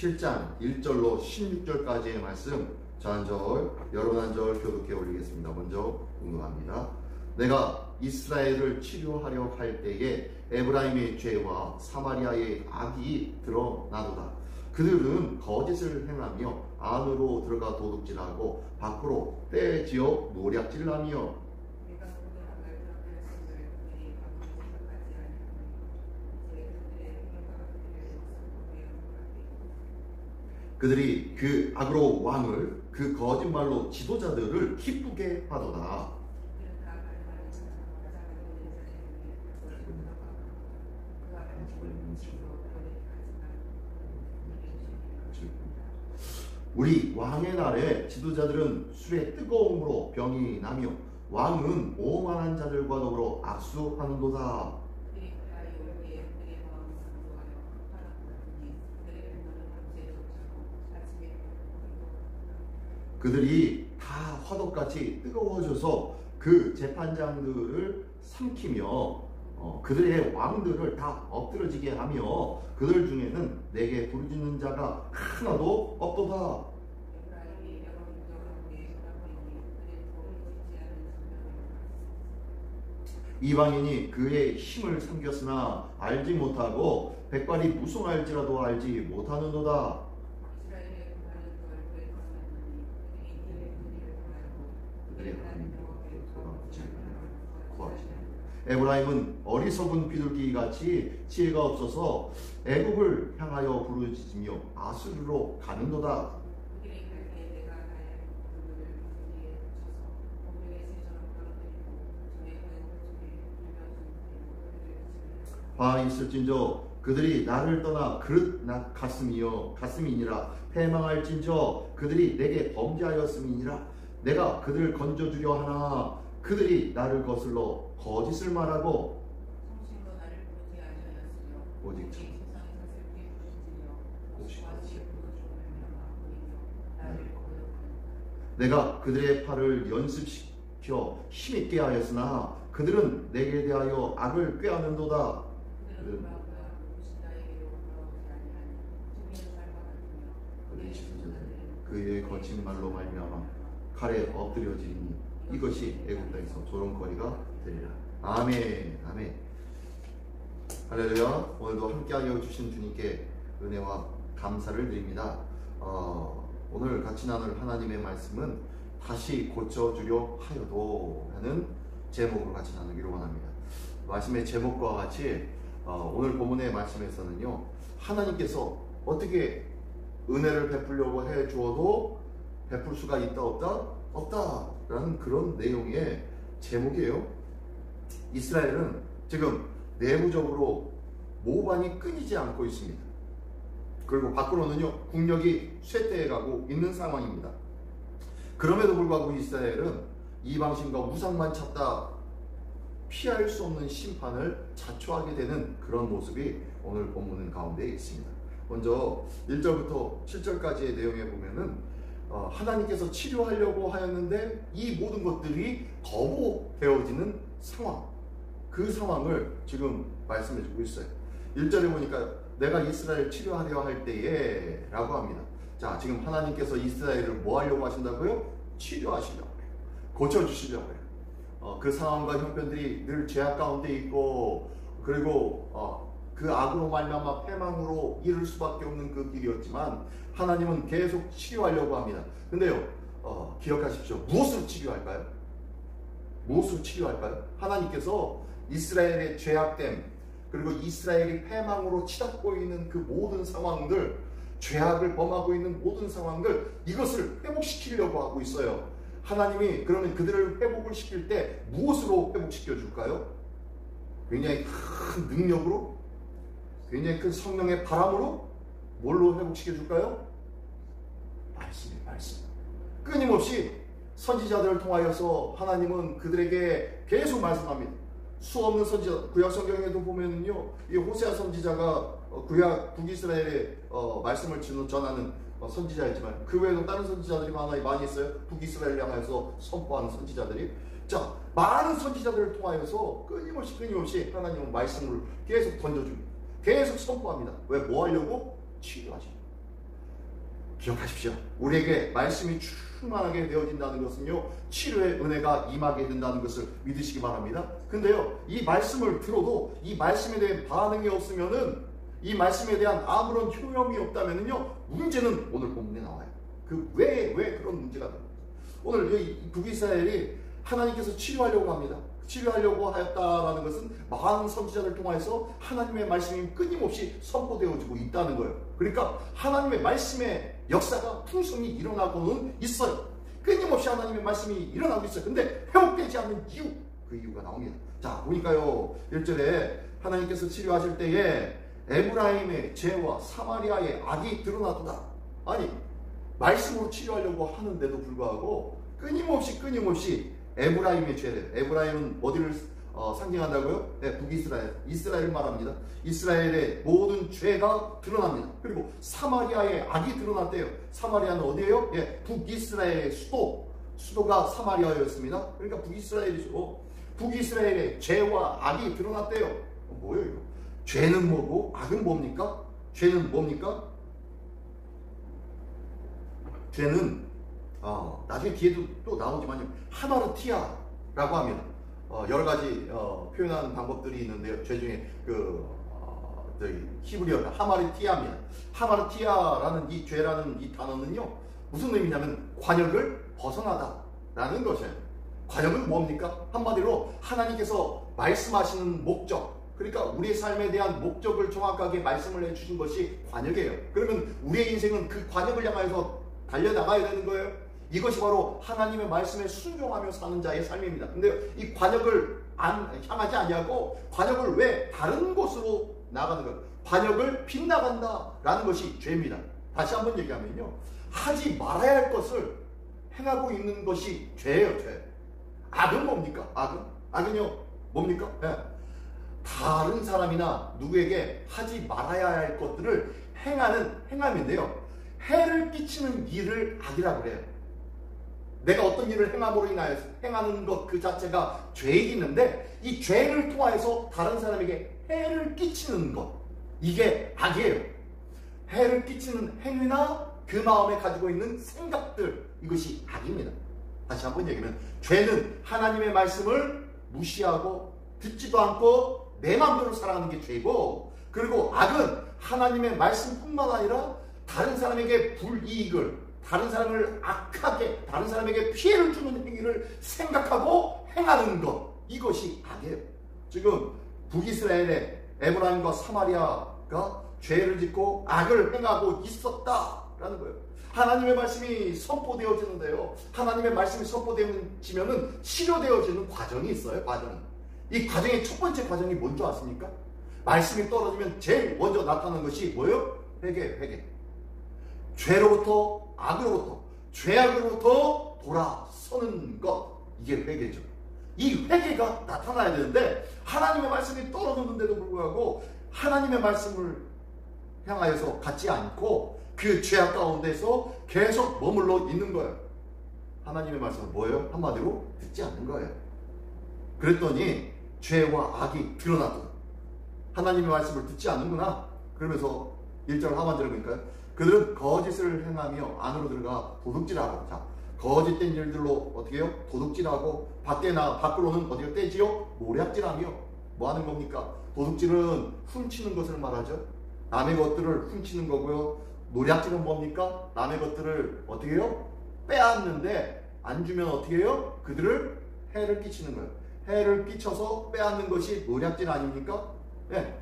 7장 1절로 16절까지의 말씀 저 한 절, 여러분 한 절 교독해 올리겠습니다. 먼저 궁금합니다. 내가 이스라엘을 치료하려 할 때에 에브라임의 죄와 사마리아의 악이 드러나도다. 그들은 거짓을 행하며 안으로 들어가 도둑질하고 밖으로 떼지어 노략질하며 그들이 그 아그로 왕을 그 거짓말로 지도자들을 기쁘게 하도다. 우리 왕의 날에 지도자들은 술의 뜨거움으로 병이 나며 왕은 오만한 자들과 더불어 악수하는도다. 그들이 다 화덕같이 뜨거워져서 그 재판장들을 삼키며 그들의 왕들을 다 엎드러지게 하며 그들 중에는 내게 부르짖는 자가 하나도 없도다. 이방인이 그의 힘을 삼겼으나 알지 못하고 백발이 무성할지라도 알지 못하는도다. 에브라임은 어리석은 비둘기같이 지혜가 없어서 애굽을 향하여 부르짖으며 아수르로 가는도다. 바 있을진저 그들이 나를 떠나 그릇 가슴이니라. 패망할진저 그들이 내게 범죄하였음이니라. 내가 그들을 건져주려 하나 그들이 나를 거슬러 거짓을 말하고 오직 내가 그들의 팔을 연습시켜 힘있게 하였으나 그들은 내게 대하여 악을 꾀하는도다. 그의 거친 말로 말미암아 칼에 엎드려지니 이것이 애굽 땅에서 조롱거리가 되리라. 아멘. 아멘. 할렐루야. 오늘도 함께하여 주신 주님께 은혜와 감사를 드립니다. 오늘 같이 나눌 하나님의 말씀은 다시 고쳐주려 하여도 하는 제목으로 같이 나누기를 원합니다. 말씀의 제목과 같이 오늘 본문의 말씀에서는요, 하나님께서 어떻게 은혜를 베풀려고 해 주어도 베풀 수가 있다 없다 라는 그런 내용의 제목이에요. 이스라엘은 지금 내부적으로 모반이 끊이지 않고 있습니다. 그리고 밖으로는요, 국력이 쇠퇴해 가고 있는 상황입니다. 그럼에도 불구하고 이스라엘은 이방신과 우상만 찾다 피할 수 없는 심판을 자초하게 되는 그런 모습이 오늘 본문 가운데 있습니다. 먼저 1절부터 7절까지의 내용에 보면은 하나님께서 치료하려고 하였는데 이 모든 것들이 거부되어지는 상황, 그 상황을 지금 말씀해 주고 있어요. 1절에 보니까 내가 이스라엘 치료하려 할 때에 라고 합니다. 자, 지금 하나님께서 이스라엘을 뭐 하려고 하신다고요? 치료하시려고 해요. 고쳐주시려고 해요. 그 상황과 형편들이 늘 죄악 가운데 있고, 그리고 그 악으로 말미암아 패망으로 이를 수밖에 없는 그 길이었지만 하나님은 계속 치료하려고 합니다. 근데요, 기억하십시오. 무엇으로 치료할까요? 무엇으로 치료할까요? 하나님께서 이스라엘의 죄악됨, 그리고 이스라엘이 패망으로 치닫고 있는 그 모든 상황들, 죄악을 범하고 있는 모든 상황들, 이것을 회복시키려고 하고 있어요. 하나님이 그러면 그들을 회복을 시킬 때 무엇으로 회복시켜 줄까요? 굉장히 큰 능력으로, 굉장히 큰 성령의 바람으로, 뭘로 회복시켜 줄까요? 말씀. 끊임없이 선지자들을 통하여서 하나님은 그들에게 계속 말씀합니다. 수없는 선지자, 구약 성경에도 보면은요, 이 호세아 선지자가 구약 북이스라엘의 말씀을 전하는 선지자였지만 그 외에도 다른 선지자들이 많이 있어요. 북이스라엘 향해서 선포하는 선지자들이. 자, 많은 선지자들을 통하여서 끊임없이 하나님은 말씀을 계속 던져줍니다. 계속 선포합니다. 왜? 뭐 하려고? 치료하시죠. 기억하십시오. 우리에게 말씀이 충만하게 되어진다는 것은요, 치료의 은혜가 임하게 된다는 것을 믿으시기 바랍니다. 근데요, 이 말씀을 들어도 이 말씀에 대한 반응이 없으면은, 이 말씀에 대한 아무런 효용이 없다면은요, 문제는 오늘 본문에 나와요. 왜 그런 문제가 나요? 오늘 이 북이스라엘이 하나님께서 치료하려고 합니다. 치료하려고 하였다라는 것은 많은 선지자를 통해서 하나님의 말씀이 끊임없이 선포되어지고 있다는 거예요. 그러니까 하나님의 말씀의 역사가 풍성히 일어나고는 있어요. 끊임없이 하나님의 말씀이 일어나고 있어요. 근데 회복되지 않는 이유, 그 이유가 나옵니다. 자, 보니까요, 1절에 하나님께서 치료하실 때에 에브라임의 죄와 사마리아의 악이 드러나도다. 아니, 말씀으로 치료하려고 하는데도 불구하고 끊임없이 에브라임의 죄를, 에브라임은 어디를 상징한다고요? 네, 북이스라엘, 이스라엘을 말합니다. 이스라엘의 모든 죄가 드러납니다. 그리고 사마리아의 악이 드러났대요. 사마리아는 어디예요? 예, 북이스라엘의 수도가 사마리아였습니다. 그러니까 북이스라엘이죠. 북이스라엘의 죄와 악이 드러났대요. 뭐예요 이거? 죄는 뭐고 악은 뭡니까? 죄는 뭡니까? 죄는 나중에 뒤에도 또 나오지만요, 하마르티아라고 합니다. 여러 가지 표현하는 방법들이 있는데요. 죄 중에 히브리어가 하마르티아입니다. 하마르티아라는 이 죄라는 이 단어는요, 무슨 의미냐면 관역을 벗어나다라는 것이에요. 관역은 뭡니까? 한마디로 하나님께서 말씀하시는 목적, 그러니까 우리의 삶에 대한 목적을 정확하게 말씀을 해주신 것이 관역이에요. 그러면 우리의 인생은 그 관역을 향해서 달려나가야 되는 거예요. 이것이 바로 하나님의 말씀에 순종하며 사는 자의 삶입니다. 근데 이 관역을 향하지 아니하고 관역을 왜 다른 곳으로 나가는 거예요? 관역을 빗나간다라는 것이 죄입니다. 다시 한번 얘기하면요, 하지 말아야 할 것을 행하고 있는 것이 죄예요. 죄. 악은 뭡니까? 악은요 뭡니까? 네. 다른 사람이나 누구에게 하지 말아야 할 것들을 행함인데요, 해를 끼치는 일을 악이라고 그래요. 내가 어떤 일을 행함으로 인하여 행하는 것 그 자체가 죄이기는데, 이 죄를 통해서 다른 사람에게 해를 끼치는 것, 이게 악이에요. 해를 끼치는 행위나 그 마음에 가지고 있는 생각들, 이것이 악입니다. 다시 한번 얘기하면, 죄는 하나님의 말씀을 무시하고 듣지도 않고 내 마음대로 살아가는 게 죄이고, 그리고 악은 하나님의 말씀뿐만 아니라 다른 사람에게 불이익을, 다른 사람을 악하게, 다른 사람에게 피해를 주는 행위를 생각하고 행하는 것, 이것이 악이에요. 지금 북이스라엘의 에브라임과 사마리아가 죄를 짓고 악을 행하고 있었다라는 거예요. 하나님의 말씀이 선포되어지는데요, 하나님의 말씀이 선포되어지면은 치료되어지는 과정이 있어요. 이 과정의 첫 번째 과정이 뭔지 아십니까? 말씀이 떨어지면 제일 먼저 나타나는 것이 뭐예요? 회개. 죄로부터, 악으로부터, 죄악으로부터 돌아서는 것, 이게 회개죠. 이 회개가 나타나야 되는데, 하나님의 말씀이 떨어졌는데도 불구하고 하나님의 말씀을 향하여서 갖지 않고 그 죄악 가운데서 계속 머물러 있는 거예요. 하나님의 말씀은 뭐예요? 한마디로 듣지 않는 거예요. 그랬더니 죄와 악이 드러나더라. 하나님의 말씀을 듣지 않는구나. 그러면서 1절 하반절을 보니까요, 그들은 거짓을 행하며 안으로 들어가 도둑질하고, 자, 거짓된 일들로 어떻게 해요? 도둑질하고, 밖으로는 어디가 떼지요? 모략질하며. 뭐 하는 겁니까? 도둑질은 훔치는 것을 말하죠. 남의 것들을 훔치는 거고요. 모략질은 뭡니까? 남의 것들을 어떻게 해요? 빼앗는데, 안 주면 어떻게 해요? 그들을 해를 끼치는 거예요. 해를 끼쳐서 빼앗는 것이 모략질 아닙니까? 네.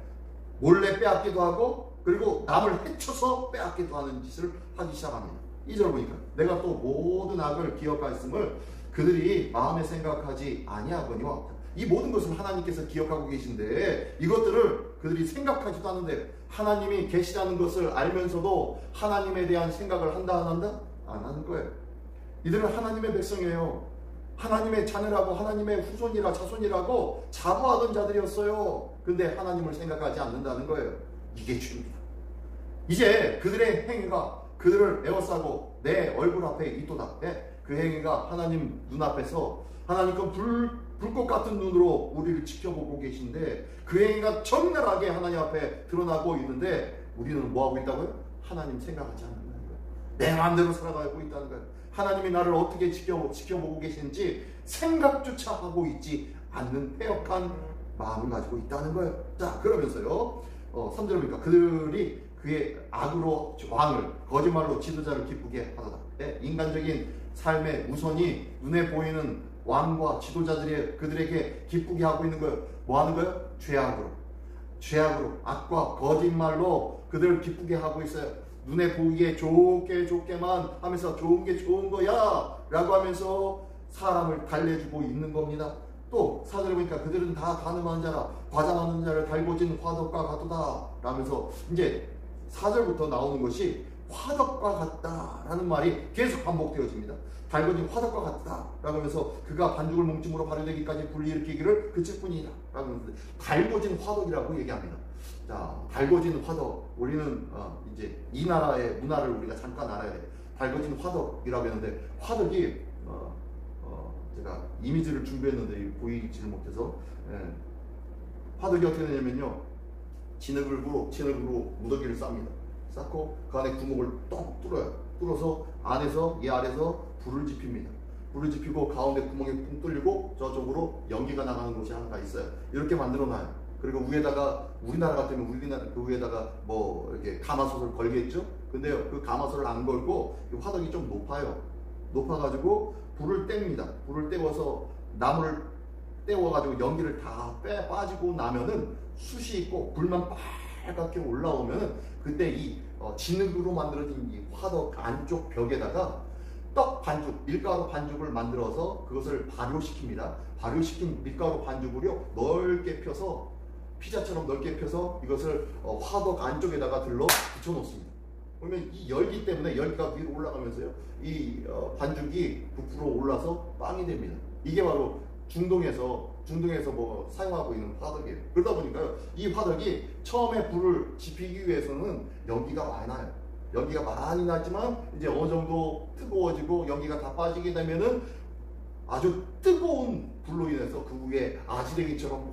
몰래 빼앗기도 하고, 그리고 남을 해쳐서 빼앗기도 하는 짓을 하기 시작합니다. 2절 보니까, 내가 또 모든 악을 기억하였음을 그들이 마음에 생각하지 아니하거니와. 이 모든 것을 하나님께서 기억하고 계신데, 이것들을 그들이 생각하지도 않는데, 하나님이 계시다는 것을 알면서도 하나님에 대한 생각을 한다 안 한다? 안 하는 거예요. 이들은 하나님의 백성이에요. 하나님의 자녀라고, 하나님의 후손이라 자손이라고 자부하던 자들이었어요. 근데 하나님을 생각하지 않는다는 거예요. 이게 죄입니다. 이제 그들의 행위가 그들을 에워싸고 내 얼굴 앞에 있도다. 그 행위가 하나님 눈앞에서, 하나님은 불꽃 같은 눈으로 우리를 지켜보고 계신데, 그 행위가 적나라하게 하나님 앞에 드러나고 있는데, 우리는 뭐하고 있다고요? 하나님 생각하지 않는다는 거예요. 내 마음대로 살아가고 있다는 거예요. 하나님이 나를 어떻게 지켜보고 계시는지 생각조차 하고 있지 않는 패역한 마음을 가지고 있다는 거예요. 자, 그러면서요 3절에 보니까 그들이 그의 악으로 왕을 거짓말로 지도자를 기쁘게 하도다. 네, 인간적인 삶의 우선이 눈에 보이는 왕과 지도자들이 그들에게 기쁘게 하고 있는 거예요. 뭐 하는 거예요? 죄악으로 악과 거짓말로 그들을 기쁘게 하고 있어요. 눈에 보이기에 좋게만 하면서 좋은 게 좋은 거야 라고 하면서 사람을 달래주고 있는 겁니다. 또 4절에 보니까 그들은 다 가늠한 자라 과자 만든 자를 달궈진 화덕과 같도다 라면서 이제 4절부터 나오는 것이 화덕과 같다라는 말이 계속 반복되어집니다. 달궈진 화덕과 같다 라고 하면서 그가 반죽을 뭉침으로 발효되기까지 불일으키기를 그칠 뿐이다 라고 하면서 달궈진 화덕이라고 얘기합니다. 자, 달궈진 화덕, 우리는 이제 이 나라의 문화를 우리가 잠깐 알아야 돼요. 달궈진 화덕이라고 했는데 화덕이 제가 이미지를 준비했는데 보이지를 못해서 화덕이 어떻게 되냐면요, 진흙으로 무더기를 쌉니다. 쌓고 그 안에 구멍을 똥 뚫어서 안에서 이 아래서 불을 지핍니다. 불을 지피고 가운데 구멍이 funk 뚫리고 저쪽으로 연기가 나가는 곳이 하나가 있어요. 이렇게 만들어 놔요. 그리고 위에다가 우리나라 같으면 우리나라 그 위에다가 뭐 이렇게 가마솥을 걸겠죠. 근데요, 그 가마솥을 안 걸고 화덕이 좀 높아가지고 불을 뗍니다. 불을 떼워서 나무를 떼워가지고 연기를 다 빠지고 나면은 숯이 있고 불만 빨갛게 올라오면은 그때 이 진흙으로 만들어진 이 화덕 안쪽 벽에다가 떡 반죽, 밀가루 반죽을 만들어서 그것을 발효시킵니다. 발효시킨 밀가루 반죽을요 넓게 펴서 피자처럼 넓게 펴서 이것을 화덕 안쪽에다가 들러 붙여 놓습니다. 그러면 이 열기 때문에 열기가 위로 올라가면서요 이 반죽이 부풀어 올라서 빵이 됩니다. 이게 바로 중동에서 뭐 사용하고 있는 화덕이에요. 그러다 보니까요 이 화덕이 처음에 불을 지피기 위해서는 연기가 많이 나요. 연기가 많이 나지만 이제 어느 정도 뜨거워지고 연기가 다 빠지게 되면은 아주 뜨거운 불로 인해서 그 위에 아지랭이처럼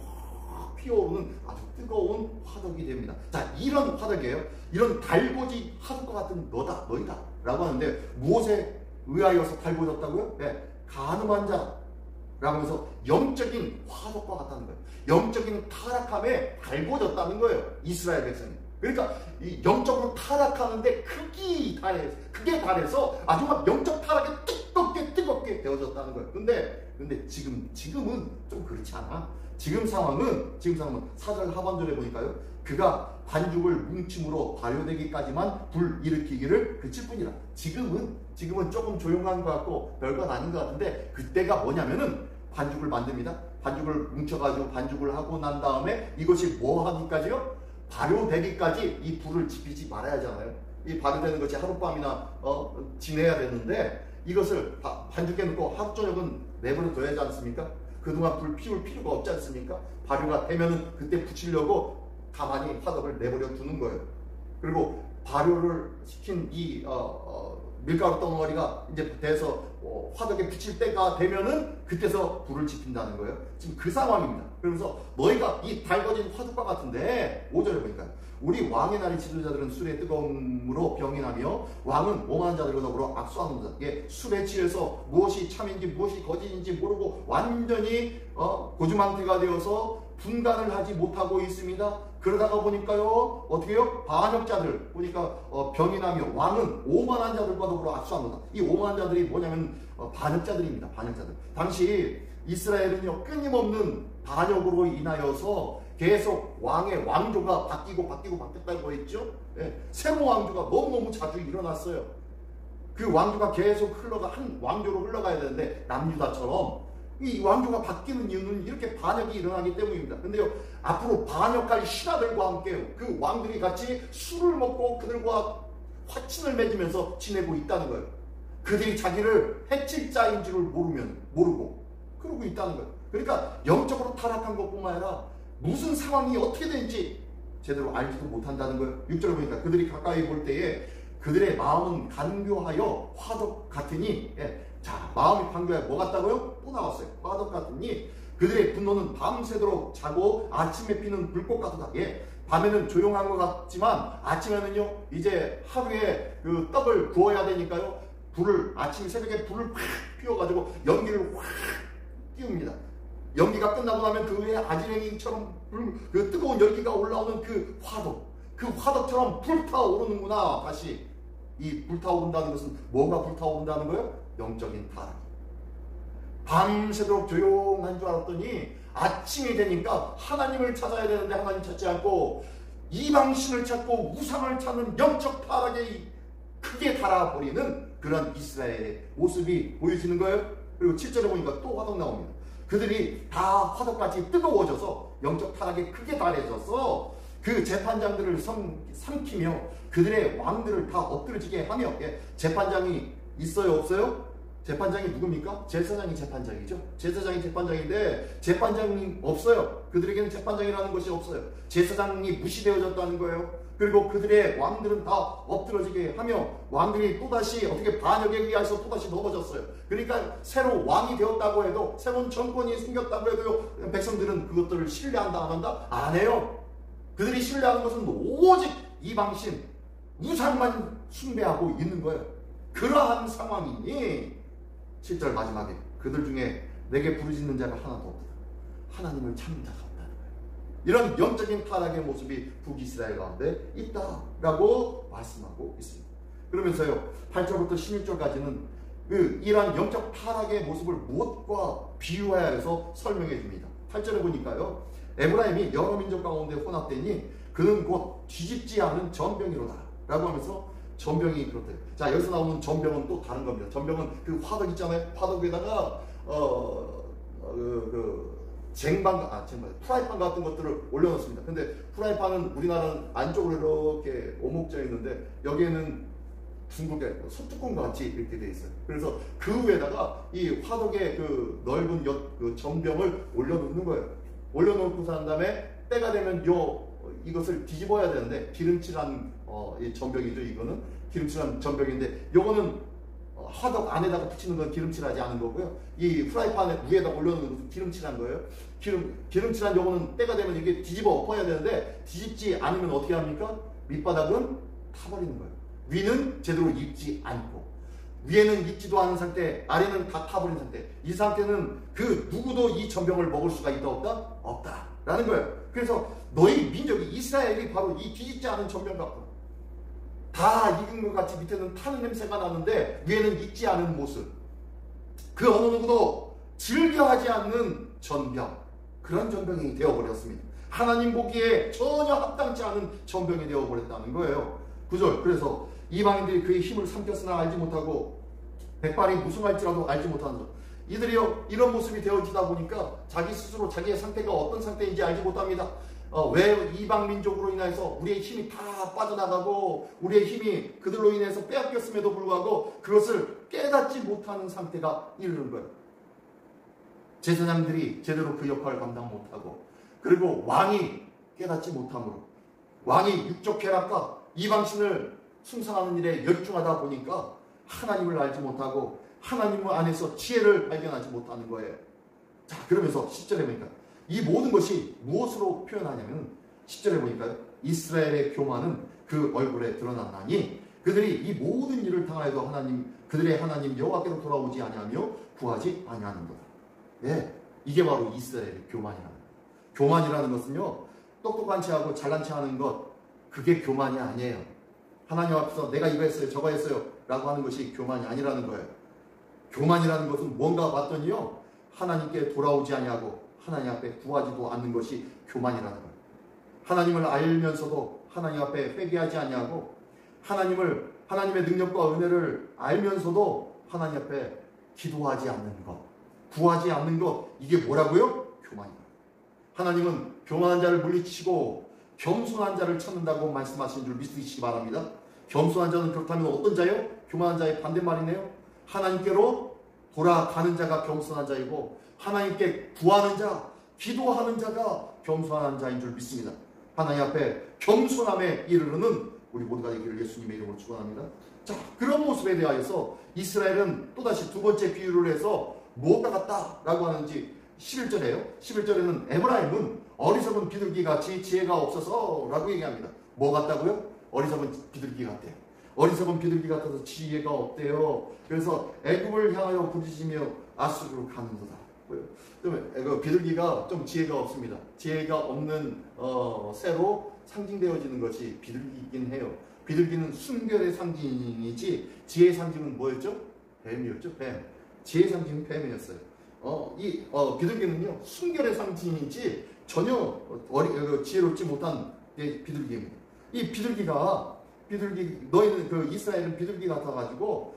확 피어오르는 아주 뜨거운 화덕이 됩니다. 자, 이런 화덕이에요. 이런 달궈진 화덕과 같은 너희다 라고 하는데 무엇에 의하여서 달궈졌다고요? 네, 가늠한 자 라고 해서 영적인 화덕과 같다는 거예요. 영적인 타락함에 달궈졌다는 거예요, 이스라엘 백성이. 그러니까 이 영적으로 타락하는데 크게 달해서 아주 막 영적 타락에 뜨겁게 되어졌다는 거예요. 근데 지금은 좀 그렇지 않아. 지금 상황은 4절 하반절에 보니까요, 그가 반죽을 뭉침으로 발효되기까지만 불 일으키기를 그칠 뿐이라. 지금은 조금 조용한 것 같고 별건 아닌 것 같은데, 그때가 뭐냐면은 반죽을 만듭니다. 반죽을 뭉쳐가지고 반죽을 하고 난 다음에 이것이 뭐 하기까지요? 발효되기까지 이 불을 지피지 말아야 하잖아요. 이 발효되는 것이 하룻밤이나 지내야 되는데 이것을 반죽해 놓고 하루 저녁은 내버려 둬야 하지 않습니까? 그동안 불 피울 필요가 없지 않습니까? 발효가 되면은 그때 붙이려고 가만히 화덕을 내버려 두는 거예요. 그리고 발효를 시킨 이 밀가루 덩어리가 이제 돼서 화덕에 붙일 때가 되면은 그때서 불을 지핀다는 거예요. 지금 그 상황입니다. 그러면서 너희가 이 달궈진 화덕과 같은데, 5절에 보니까 우리 왕의 날의 지도자들은 술의 뜨거움으로 병이 나며 왕은 오만한 자들과 더불어 악수하는 자. 이게 술에 취해서 무엇이 참인지 무엇이 거짓인지 모르고 완전히 고주망태가 되어서 분간을 하지 못하고 있습니다. 그러다가 보니까요, 어떻게 해요? 반역자들 보니까 병이 나며 왕은 오만한 자들과 더불어 악수합니다. 이 오만한 자들이 뭐냐면 반역자들입니다. 반역자들. 당시 이스라엘은요, 끊임없는 반역으로 인하여서 계속 왕의 왕조가 바뀌었다고 했죠. 예, 새로운 왕조가 너무너무 자주 일어났어요. 그 왕조가 계속 한 왕조로 흘러가야 되는데 남유다처럼 이 왕조가 바뀌는 이유는 이렇게 반역이 일어나기 때문입니다. 근데요, 앞으로 반역할 신하들과 함께 그 왕들이 같이 술을 먹고 그들과 화친을 맺으면서 지내고 있다는 거예요. 그들이 자기를 해칠 자인 줄을 모르고 그러고 있다는 거예요. 그러니까 영적으로 타락한 것뿐만 아니라 무슨 상황이 어떻게 되는지 제대로 알지도 못한다는 거예요. 6절을 보니까 그들이 가까이 볼 때에 그들의 마음은 간교하여 화덕 같으니, 자, 마음이 간교하여 뭐 같다고요? 또 나왔어요. 화덕 같으니 그들의 분노는 밤새도록 자고 아침에 피는 불꽃 같다. 밤에는 조용한 것 같지만 아침에는요 이제 하루에 그 떡을 구워야 되니까요 아침 새벽에 불을 팍 피워가지고 연기를 확 띄웁니다. 연기가 끝나고 나면 그 위에 아지랭이처럼 그 뜨거운 열기가 올라오는 그 화덕처럼 불타오르는구나. 다시 이 불타오른다는 것은 뭐가 불타오른다는 거예요? 영적인 타락. 밤새도록 조용한 줄 알았더니 아침이 되니까 하나님을 찾아야 되는데 하나님 찾지 않고 이방신을 찾고 우상을 찾는 영적 타락에 크게 달아버리는 그런 이스라엘의 모습이 보여지는 거예요. 그리고 7절에 보니까 또 화덕 나옵니다. 그들이 다 화덕같이 뜨거워져서 영적 타락에 크게 달해져서 그 재판장들을 삼키며 그들의 왕들을 다 엎드러지게 하며, 재판장이 있어요 없어요? 재판장이 누굽니까? 제사장이 재판장이죠. 제사장이 재판장인데 재판장이 없어요. 그들에게는 재판장이라는 것이 없어요. 제사장이 무시되어졌다는 거예요. 그리고 그들의 왕들은 다 엎드러지게 하며 왕들이 또다시 어떻게 반역에 의해서 또다시 넘어졌어요. 그러니까 새로 왕이 되었다고 해도, 새로운 정권이 생겼다고 해도 백성들은 그것들을 신뢰한다 안 한다? 안 해요. 그들이 신뢰하는 것은 오직 이방신 우상만 숭배하고 있는 거예요. 그러한 상황이니 7절 마지막에 그들 중에 내게 부르짖는 자가 하나도 없다. 하나님을 찾는 자가 없다는 거예요. 이런 영적인 타락의 모습이 북이스라엘 가운데 있다라고 말씀하고 있습니다. 그러면서요 8절부터 16절까지는 이러한 영적 타락의 모습을 무엇과 비유하여서 설명해 줍니다. 8절에 보니까요 에브라임이 여러 민족 가운데 혼합되니 그는 곧 뒤집지 않은 전병이로다 라고 하면서 전병이 그렇대요. 자, 여기서 나오는 전병은 또 다른 겁니다. 전병은 그 화덕 있잖아요. 화덕에다가 프라이팬 같은 것들을 올려놓습니다. 근데 프라이팬은 우리나라는 안쪽으로 이렇게 오목져 있는데 여기에는 중국의 소뚜껑 같이 이렇게 돼 있어요. 그래서 그 위에다가 이 화덕의 그 넓은 그 전병을 올려놓는 거예요. 올려놓고 난 다음에 때가 되면 이것을 뒤집어야 되는데 기름칠한 이 전병이죠. 이거는 기름칠한 전병인데 요거는 화덕 안에다가 붙이는 건 기름칠하지 않은 거고요. 이 프라이팬 위에다 올려놓는 것은 기름칠한 거예요. 기름칠한 요거는 때가 되면 이게 뒤집어 엎어야 되는데 뒤집지 않으면 어떻게 합니까? 밑바닥은 타버리는 거예요. 위는 제대로 익지 않고 위에는 익지도 않은 상태, 아래는 다 타버린 상태. 이 상태는 그 누구도 이 전병을 먹을 수가 있다 없다? 없다 라는 거예요. 그래서 너희 민족이 이스라엘이 바로 이 뒤집지 않은 전병 같고 다 익은 것 같이 밑에는 타는 냄새가 나는데 위에는 익지 않은 모습, 그 어느 누구도 즐겨하지 않는 전병, 그런 전병이 되어버렸습니다. 하나님 보기에 전혀 합당치 않은 전병이 되어버렸다는 거예요. 9절, 그래서 이방인들이 그의 힘을 삼켰으나 알지 못하고 백발이 무승할지라도 알지 못하는 것. 이들이요 이런 모습이 되어지다 보니까 자기 스스로 자기의 상태가 어떤 상태인지 알지 못합니다. 왜 이방 민족으로 인해서 우리의 힘이 다 빠져나가고 우리의 힘이 그들로 인해서 빼앗겼음에도 불구하고 그것을 깨닫지 못하는 상태가 이르는 거예요. 제사장들이 제대로 그 역할을 감당 못하고, 그리고 왕이 깨닫지 못함으로, 왕이 육적 쾌락과 이방신을 숭상하는 일에 열중하다 보니까 하나님을 알지 못하고 하나님 안에서 지혜를 발견하지 못하는 거예요. 자, 그러면서 10절에 보니까 이 모든 것이 무엇으로 표현하냐면 10절에 보니까 이스라엘의 교만은 그 얼굴에 드러나나니 그들이 이 모든 일을 당하여도 그들의 하나님 여호와께로 돌아오지 아니하며 구하지 아니하는 거다. 예, 이게 바로 이스라엘의 교만이라는 거예요. 교만이라는 것은요 똑똑한 체하고 잘난 체하는 것, 그게 교만이 아니에요. 하나님 앞에서 내가 이거 했어요 저거 했어요 라고 하는 것이 교만이 아니라는 거예요. 교만이라는 것은 뭔가 봤더니요 하나님께 돌아오지 아니하고 하나님 앞에 구하지도 않는 것이 교만이라는 거예요. 하나님을 알면서도 하나님 앞에 회개하지 아니하고 하나님의 능력과 은혜를 알면서도 하나님 앞에 기도하지 않는 것, 구하지 않는 것, 이게 뭐라고요? 교만이다. 하나님은 교만한 자를 물리치고 겸손한 자를 찾는다고 말씀하신 줄 믿으시기 바랍니다. 겸손한 자는 그렇다면 어떤 자요? 교만한 자의 반대말이네요. 하나님께로 돌아가는 자가 겸손한 자이고 하나님께 구하는 자, 기도하는 자가 겸손한 자인 줄 믿습니다. 하나님 앞에 겸손함에 이르르는 우리 모두가 되기를 예수님의 이름으로 축원합니다. 자, 그런 모습에 대하여서 이스라엘은 또다시 두 번째 비유를 해서 무엇과 같다라고 하는지 11절에요. 11절에는 에브라임은 어리석은 비둘기같이 지혜가 없어서 라고 얘기합니다. 뭐 같다고요? 어리석은 비둘기 같대요. 어리석은 비둘기 같아서 지혜가 없대요. 그래서 애굽을 향하여 부르짖으며 아수르로 가는도다. 그 비둘기가 좀 지혜가 없습니다. 지혜가 없는 새로 상징되어지는 것이 비둘기이긴 해요. 비둘기는 순결의 상징이지 지혜의 상징은 뭐였죠? 뱀이었죠. 뱀. 지혜의 상징은 뱀이었어요. 비둘기는요 순결의 상징이지 전혀 지혜롭지 못한 비둘기입니다. 이 너희는 그 이스라엘은 비둘기 같아가지고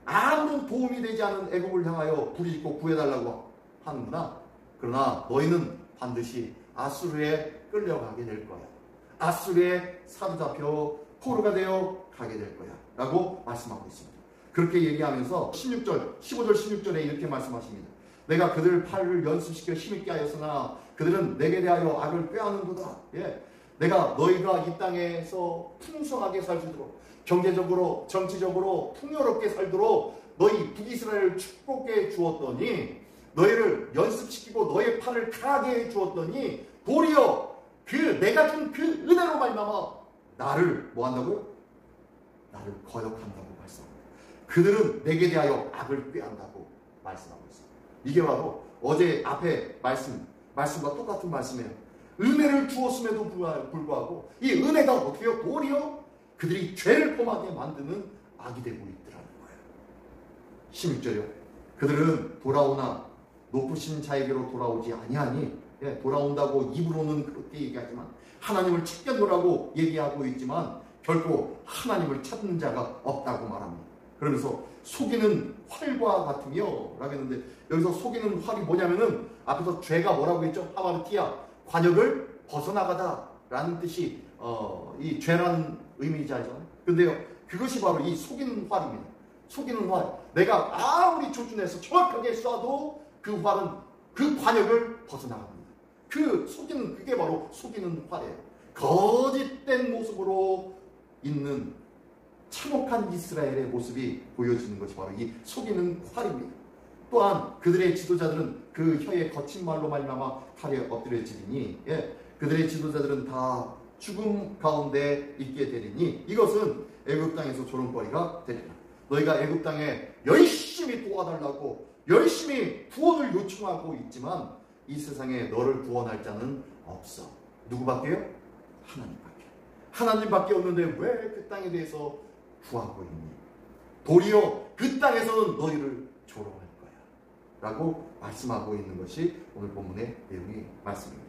아무런 도움이 되지 않은 애굽을 향하여 부르짖고 구해달라고 하는구나. 그러나 너희는 반드시 아수르에 끌려가게 될 거야. 아수르에 사로잡혀 포로가 되어 가게 될 거야 라고 말씀하고 있습니다. 그렇게 얘기하면서 15절 16절에 이렇게 말씀하십니다. 내가 그들 팔을 연습시켜 힘있게 하였으나 그들은 내게 대하여 악을 꾀하는도다. 내가 너희가 이 땅에서 풍성하게 살도록 경제적으로 정치적으로 풍요롭게 살도록 너희 북이스라엘을 축복해 주었더니 너희를 연습시키고 너의 팔을 강하게 해 주었더니 도리어 내가 준 그 은혜로 말미암아 나를 뭐 한다고요? 나를 거역한다고 말씀합니다. 그들은 내게 대하여 악을 꾀한다고 말씀하고 있습니다. 이게 바로 어제 앞에 말씀과 똑같은 말씀이에요. 은혜를 주었음에도 불구하고 이 은혜가 어떻게 해요? 도리어 그들이 죄를 범하게 만드는 악이 되고 있더라는 거예요. 16절이요. 그들은 돌아오나 높으신 자에게로 돌아오지 아니하니 돌아온다고 입으로는 그렇게 얘기하지만 하나님을 찾겠노라고 얘기하고 있지만 결코 하나님을 찾는 자가 없다고 말합니다. 그러면서 속이는 활과 같으며 라고 했는데 여기서 속이는 활이 뭐냐면은 앞에서 죄가 뭐라고 했죠? 하마르티아 관역을 벗어나가다 라는 뜻이 이 죄라는 의미잖아요. 근데요 그것이 바로 이 속이는 활입니다. 속이는 활. 내가 아무리 조준해서 정확하게 쏴도 그 활은 그 관역을 벗어나갑니다. 그게 바로 속이는 활이에요. 거짓된 모습으로 있는 참혹한 이스라엘의 모습이 보여지는 것이 바로 이 속이는 활입니다. 또한 그들의 지도자들은 그 혀의 거친 말로 말미암아 칼에 엎드려지리니 그들의 지도자들은 다 죽음 가운데 있게 되리니 이것은 애굽 땅에서 조롱거리가 되리라. 너희가 애굽 땅에 열심히 도와달라고 열심히 구원을 요청하고 있지만 이 세상에 너를 구원할 자는 없어. 누구밖에요? 하나님밖에. 하나님밖에 없는데 왜 그 땅에 대해서 구하고 있니? 도리어 그 땅에서는 너희를 조롱할 거야 라고 말씀하고 있는 것이 오늘 본문의 내용의 말씀입니다.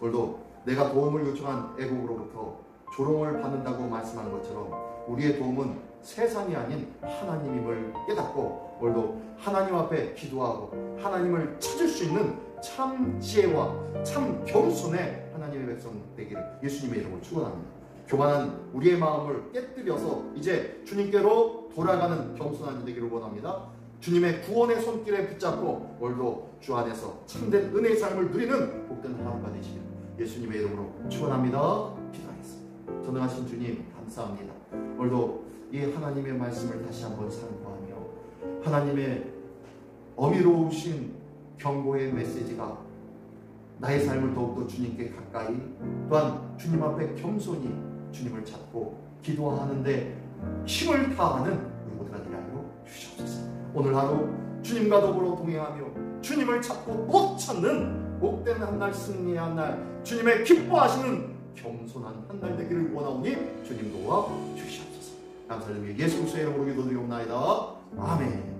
오늘도 내가 도움을 요청한 애국으로부터 조롱을 받는다고 말씀하는 것처럼 우리의 도움은 세상이 아닌 하나님임을 깨닫고 오늘도 하나님 앞에 기도하고 하나님을 찾을 수 있는 참 지혜와 참 겸손의 하나님의 백성 되기를 예수님의 이름으로 축원합니다. 교만한 우리의 마음을 깨뜨려서 이제 주님께로 돌아가는 겸손한 되기를 원합니다. 주님의 구원의 손길에 붙잡고 오늘도 주 안에서 참된 은혜의 삶을 누리는 복된 하루가 되시길 예수님의 이름으로 축원합니다. 기도하겠습니다. 전능하신 주님 감사합니다. 오늘도 이 하나님의 말씀을 다시 한번 상고하며 하나님의 어미로우신 경고의 메시지가 나의 삶을 더욱더 주님께 가까이 또한 주님 앞에 겸손히 주님을 찾고 기도하는데 힘을 다하는 우리 모두가 되게 하여 주시옵소서. 오늘 하루 주님과 더불어 동행하며 주님을 찾고 못 찾는 복된 한날 승리의 한날 주님의 기뻐하시는 겸손한 한날 되기를 원하오니 주님 도와 주시옵소서. 감사드리며 예수 그리스도의 이름으로 기도드리옵나이다. 아멘.